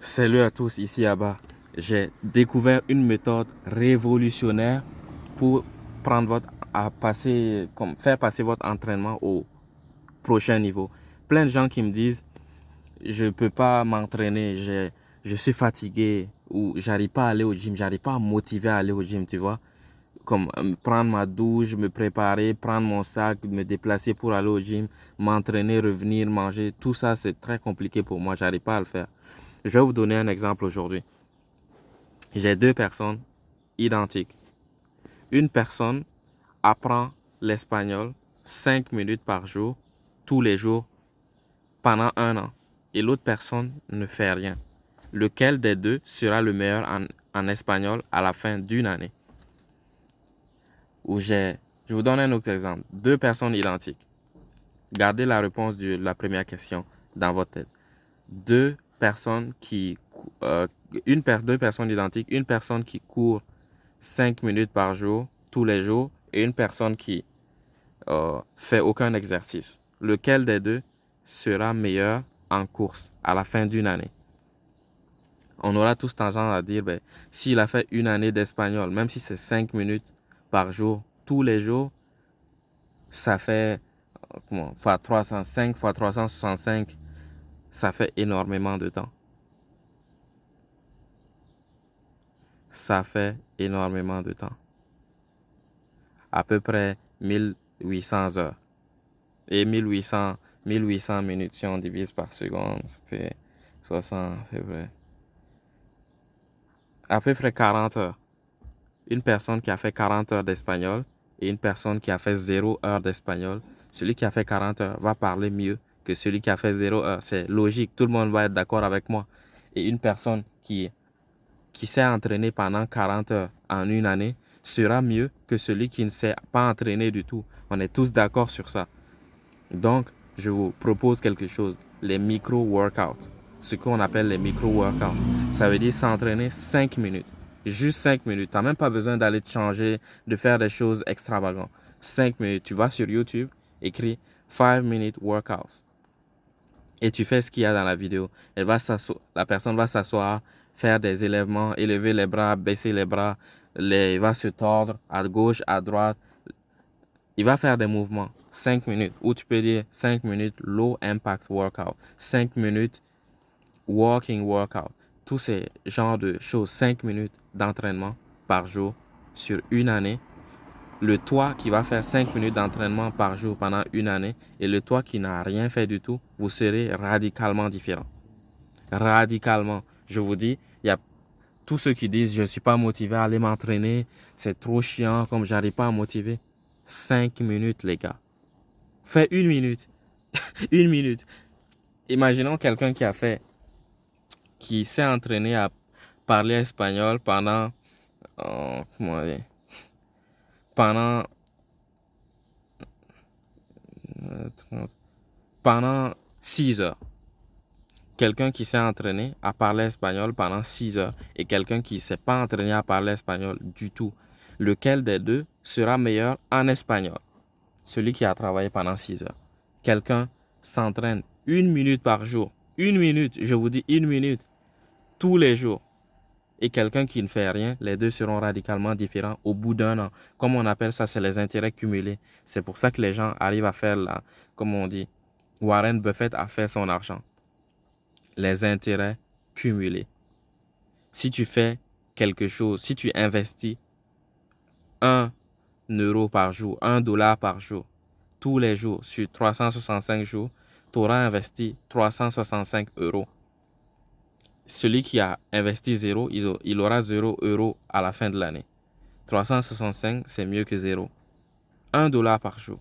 Salut à tous, ici Abba. J'ai découvert une méthode révolutionnaire pour faire passer votre entraînement au prochain niveau. Plein de gens qui me disent, je ne peux pas m'entraîner, je suis fatigué ou j'arrive pas à aller au gym, j'arrive pas à me motiver à aller au gym, tu vois. Comme prendre ma douche, me préparer, prendre mon sac, me déplacer pour aller au gym, m'entraîner, revenir, manger, tout ça c'est très compliqué pour moi, j'arrive pas à le faire. Je vais vous donner un exemple aujourd'hui. J'ai deux personnes identiques. Une personne apprend l'espagnol 5 minutes par jour, tous les jours, pendant un an. Et l'autre personne ne fait rien. Lequel des deux sera le meilleur en espagnol à la fin d'une année? Je vous donne un autre exemple. Deux personnes identiques. Gardez la réponse de la première question dans votre tête. Deux personnes deux personnes identiques. Une personne qui court 5 minutes par jour, tous les jours, et une personne qui fait aucun exercice. Lequel des deux sera meilleur en course à la fin d'une année? On aura tous tendance à dire, ben, s'il a fait une année d'espagnol, même si c'est 5 minutes par jour, tous les jours, ça fait fois 305 fois 365, ça fait énormément de temps. Ça fait énormément de temps. À peu près 1800 heures. Et 1800 minutes, si on divise par seconde, ça fait 60, à peu près 40 heures. Une personne qui a fait 40 heures d'espagnol et une personne qui a fait 0 heure d'espagnol, celui qui a fait 40 heures va parler mieux que celui qui a fait 0 heure. C'est logique, tout le monde va être d'accord avec moi. Et une personne qui s'est entraîné pendant 40 heures en une année sera mieux que celui qui ne s'est pas entraîné du tout. On est tous d'accord sur ça. Donc, je vous propose quelque chose, les micro-workouts. Ce qu'on appelle les micro-workouts. Ça veut dire s'entraîner 5 minutes. Juste 5 minutes. Tu n'as même pas besoin d'aller te changer, de faire des choses extravagantes. 5 minutes. Tu vas sur YouTube, écris 5 minutes workouts. Et tu fais ce qu'il y a dans la vidéo. La personne va s'asseoir, faire des élèvements, élever les bras, baisser les bras. Il va se tordre à gauche, à droite. Il va faire des mouvements, 5 minutes, ou tu peux dire 5 minutes low impact workout, 5 minutes walking workout. Tous ces genres de choses, 5 minutes d'entraînement par jour sur une année. Le toi qui va faire 5 minutes d'entraînement par jour pendant une année et le toi qui n'a rien fait du tout, vous serez radicalement différents. Radicalement. Je vous dis, il y a tous ceux qui disent je ne suis pas motivé à aller m'entraîner, c'est trop chiant, comme j'arrive pas à motiver. 5 minutes, les gars. Fais une minute. Une minute. Imaginons quelqu'un qui s'est entraîné à parler espagnol comment dire, pendant, pendant 6 heures. Quelqu'un qui s'est entraîné à parler espagnol pendant 6 heures et quelqu'un qui ne s'est pas entraîné à parler espagnol du tout. Lequel des deux sera meilleur en espagnol? Celui qui a travaillé pendant 6 heures. Quelqu'un s'entraîne une minute par jour. Une minute, je vous dis une minute, tous les jours. Et quelqu'un qui ne fait rien, les deux seront radicalement différents au bout d'un an. Comme on appelle ça, c'est les intérêts cumulés. C'est pour ça que les gens arrivent à faire, comme on dit, Warren Buffett a fait son argent. Les intérêts cumulés. Si tu fais quelque chose, si tu investis 1 euro par jour, 1 dollar par jour, tous les jours, sur 365 jours, tu auras investi 365 euros. Celui qui a investi 0, il aura 0 euros à la fin de l'année. 365, c'est mieux que 0. 1 dollar par jour.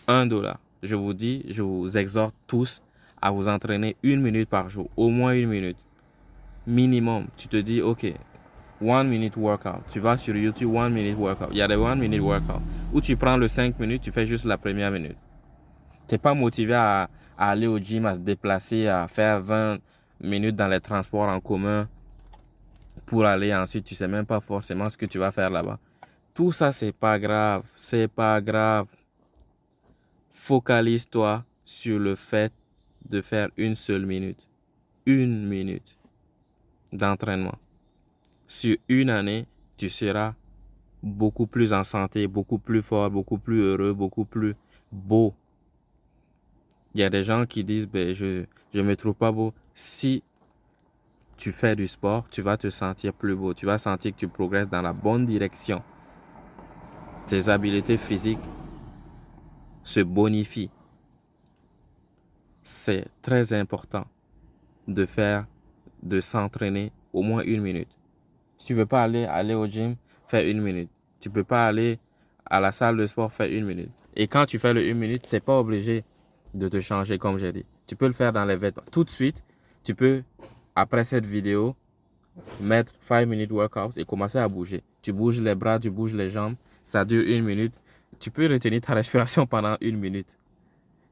1 dollar. Je vous dis, je vous exhorte tous à vous entraîner une minute par jour. Au moins une minute. Minimum. Tu te dis, OK, 1 minute workout. Tu vas sur YouTube, 1 minute workout. Il y a des 1 minute workout. Où tu prends le 5 minutes, tu fais juste la première minute. Tu n'es pas motivé à aller au gym, à se déplacer, à faire 20 minutes dans les transports en commun pour aller ensuite, tu sais même pas forcément ce que tu vas faire là-bas. Tout ça, c'est pas grave. C'est pas grave. Focalise-toi sur le fait de faire une seule minute. une minute d'entraînement. Sur une année, tu seras beaucoup plus en santé, beaucoup plus fort, beaucoup plus heureux, beaucoup plus beau. Il y a des gens qui disent, ben, je me trouve pas beau. Si tu fais du sport, tu vas te sentir plus beau. Tu vas sentir que tu progresses dans la bonne direction. Tes habiletés physiques se bonifient. C'est très important de s'entraîner au moins une minute. Si tu veux pas aller au gym, fais une minute. Tu peux pas aller à la salle de sport, fais une minute. Et quand tu fais le une minute, tu n'es pas obligé de te changer comme j'ai dit. Tu peux le faire dans les vêtements. Tout de suite, tu peux, après cette vidéo, mettre 5 minutes workout et commencer à bouger. Tu bouges les bras, tu bouges les jambes. Ça dure une minute. Tu peux retenir ta respiration pendant une minute.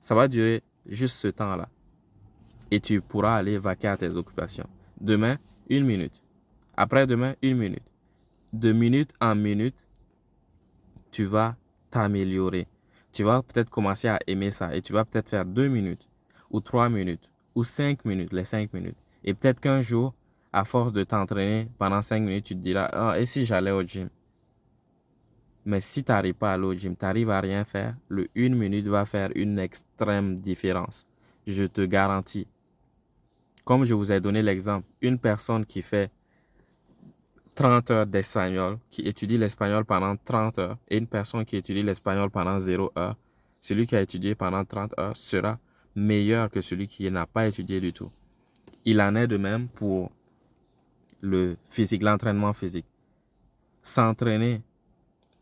Ça va durer juste ce temps-là. Et tu pourras aller vaquer à tes occupations. Demain, une minute. Après-demain, une minute. De minute en minute, tu vas t'améliorer. Tu vas peut-être commencer à aimer ça et tu vas peut-être faire 2 minutes ou 3 minutes ou 5 minutes, les 5 minutes. Et peut-être qu'un jour, à force de t'entraîner pendant 5 minutes, tu te diras, ah, et si j'allais au gym? Mais si tu n'arrives pas à aller au gym, tu n'arrives à rien faire, le 1 minute va faire une extrême différence. Je te garantis. Comme je vous ai donné l'exemple, une personne qui fait 30 heures d'espagnol, qui étudie l'espagnol pendant 30 heures, et une personne qui étudie l'espagnol pendant 0 heure, celui qui a étudié pendant 30 heures sera meilleur que celui qui n'a pas étudié du tout. Il en est de même pour le physique, l'entraînement physique. S'entraîner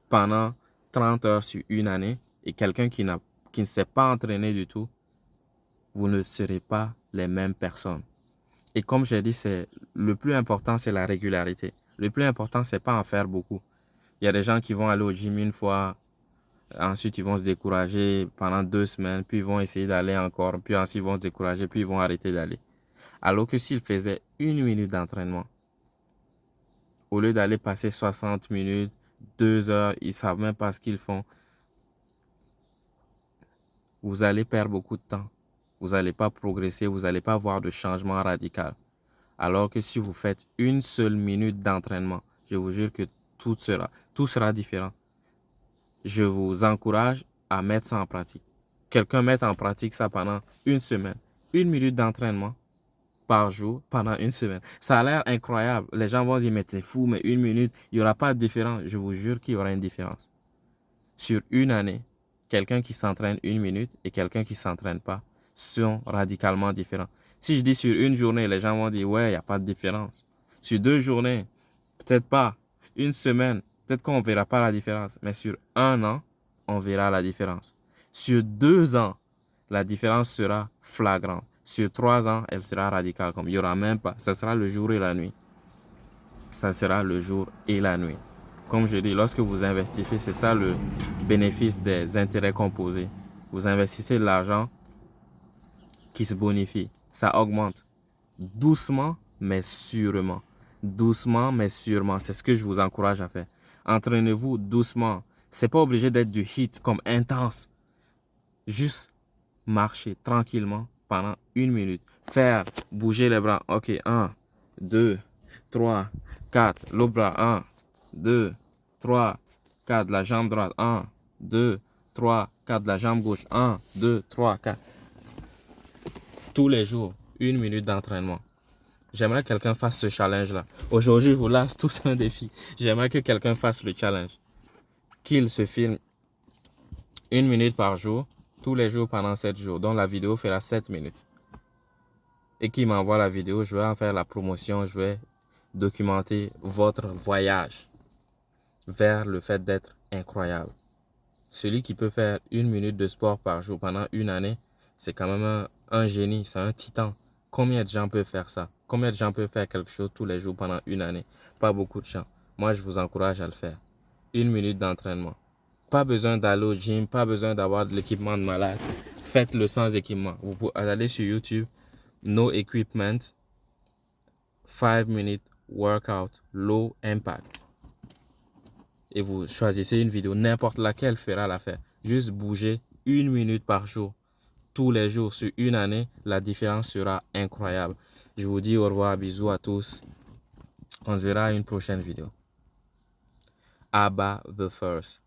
pendant 30 heures sur une année et quelqu'un qui ne s'est pas entraîné du tout, vous ne serez pas les mêmes personnes. Et comme j'ai dit, le plus important, c'est la régularité. Le plus important, c'est pas en faire beaucoup. Il y a des gens qui vont aller au gym une fois, ensuite ils vont se décourager pendant 2 semaines, puis ils vont essayer d'aller encore, puis ensuite ils vont se décourager, puis ils vont arrêter d'aller. Alors que s'ils faisaient une minute d'entraînement, au lieu d'aller passer 60 minutes, 2 heures, ils ne savent même pas ce qu'ils font, vous allez perdre beaucoup de temps. Vous n'allez pas progresser, vous n'allez pas avoir de changement radical. Alors que si vous faites une seule minute d'entraînement, je vous jure que tout sera différent. Je vous encourage à mettre ça en pratique. Quelqu'un mette en pratique ça pendant une semaine. Une minute d'entraînement par jour pendant une semaine. Ça a l'air incroyable. Les gens vont dire, mais t'es fou, mais une minute, il n'y aura pas de différence. Je vous jure qu'il y aura une différence. Sur une année, quelqu'un qui s'entraîne une minute et quelqu'un qui ne s'entraîne pas sont radicalement différents. Si je dis sur une journée, les gens vont dire, ouais, il n'y a pas de différence. Sur 2 journées, peut-être pas. Une semaine, peut-être qu'on ne verra pas la différence. Mais sur 1 an, on verra la différence. Sur 2 ans, la différence sera flagrante. Sur 3 ans, elle sera radicale. Comme il n'y aura même pas. Ça sera le jour et la nuit. Ça sera le jour et la nuit. Comme je dis, lorsque vous investissez, c'est ça le bénéfice des intérêts composés. Vous investissez de l'argent qui se bonifie. Ça augmente. Doucement, mais sûrement. Doucement, mais sûrement. C'est ce que je vous encourage à faire. Entraînez-vous doucement. C'est pas obligé d'être du hit comme intense. Juste marcher tranquillement pendant une minute. Faire bouger les bras. Ok, 1, 2, 3, 4. L'autre bras. 1, 2, 3, 4. La jambe droite. 1, 2, 3, 4. La jambe gauche. 1, 2, 3, 4. Tous les jours, une minute d'entraînement. J'aimerais que quelqu'un fasse ce challenge-là. Aujourd'hui, je vous lance tous un défi. J'aimerais que quelqu'un fasse le challenge. Qu'il se filme une minute par jour, tous les jours pendant 7 jours. Donc la vidéo fera 7 minutes. Et qu'il m'envoie la vidéo, je vais en faire la promotion, je vais documenter votre voyage vers le fait d'être incroyable. Celui qui peut faire une minute de sport par jour pendant une année, c'est quand même un génie, c'est un titan. Combien de gens peuvent faire ça? Combien de gens peuvent faire quelque chose tous les jours pendant une année? Pas beaucoup de gens. Moi, je vous encourage à le faire. Une minute d'entraînement. Pas besoin d'aller au gym, pas besoin d'avoir de l'équipement de malade. Faites-le sans équipement. Vous pouvez aller sur YouTube, No Equipment, 5 minutes workout, low impact. Et vous choisissez une vidéo, n'importe laquelle fera l'affaire. Juste bouger une minute par jour. Tous les jours sur une année, la différence sera incroyable. Je vous dis au revoir, bisous à tous. On se verra à une prochaine vidéo. Abba the First.